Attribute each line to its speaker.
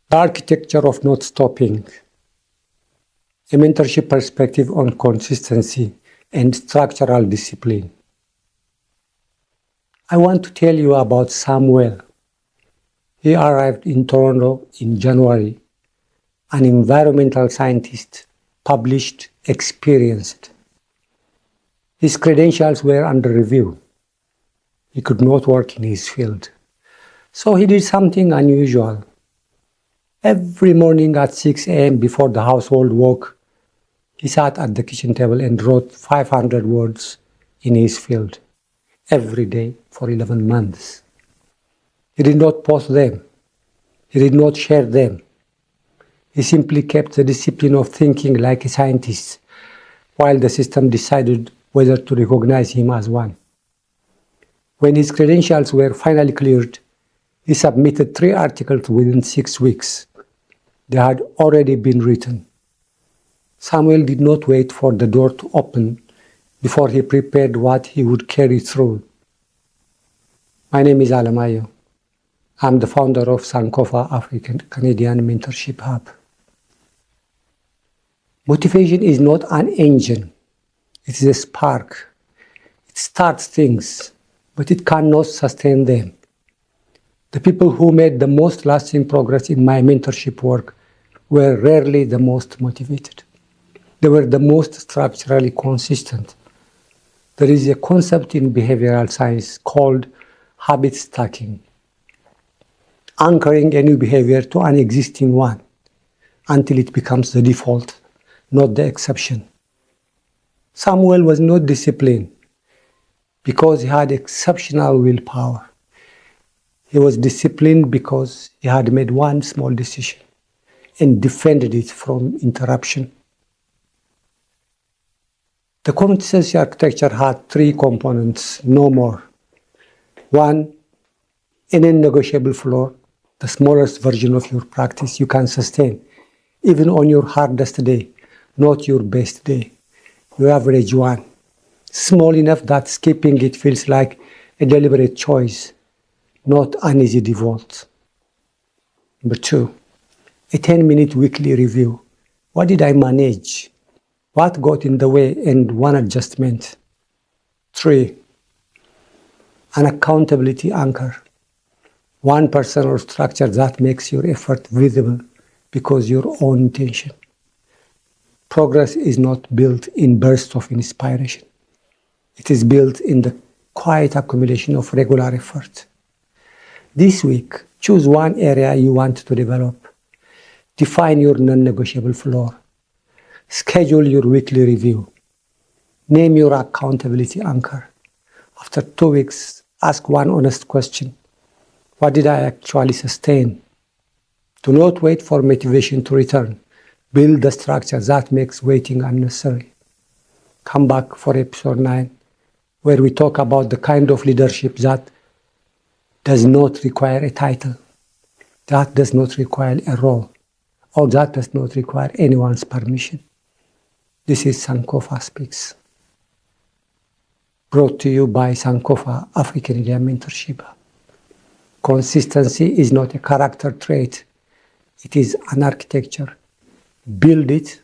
Speaker 1: The architecture of not stopping. A mentorship perspective on consistency and structural discipline. I want to tell you about Samuel. He arrived in Toronto in January, an environmental scientist, published, experienced. His credentials were under review. He could not work in his field. So he did something unusual. Every morning at 6 a.m. before the household woke, he sat at the kitchen table and wrote 500 words in his field every day for 11 months. He did not post them. He did not share them. He simply kept the discipline of thinking like a scientist while the system decided whether to recognize him as one. When his credentials were finally cleared, he submitted 3 articles within 6 weeks. They had already been written. Samuel did not wait for the door to open before he prepared what he would carry through. My name is Alamayo. I'm the founder of Sankofa Afri-Canadian Mentorship Hub. Motivation is not an engine. It is a spark. It starts things, but it cannot sustain them. The people who made the most lasting progress in my mentorship work were rarely the most motivated. They were the most structurally consistent. There is a concept in behavioral science called habit stacking, anchoring a new behavior to an existing one until it becomes the default, not the exception. Samuel was not disciplined because he had exceptional willpower. He was disciplined because he had made one small decision and defended it from interruption. The consistency architecture had 3 components, no more. 1, a non-negotiable floor, the smallest version of your practice you can sustain, even on your hardest day, not your best day. Your average one, small enough that skipping it feels like a deliberate choice, not an easy default. Number 2, a 10-minute weekly review. What did I manage? What got in the way, and one adjustment? 3, an accountability anchor. One person or structure that makes your effort visible because your own intention. Progress is not built in bursts of inspiration. It is built in the quiet accumulation of regular effort. This week, choose one area you want to develop. Define your non-negotiable floor. Schedule your weekly review. Name your accountability anchor. After 2 weeks, ask one honest question. What did I actually sustain? Do not wait for motivation to return. Build the structure that makes waiting unnecessary. Come back for episode 9, where we talk about the kind of leadership that does not require a title, that does not require a role, or that does not require anyone's permission. This is Sankofa Speaks, brought to you by Sankofa Afri-Canadian Mentorship. Consistency is not a character trait. It is an architecture. Build it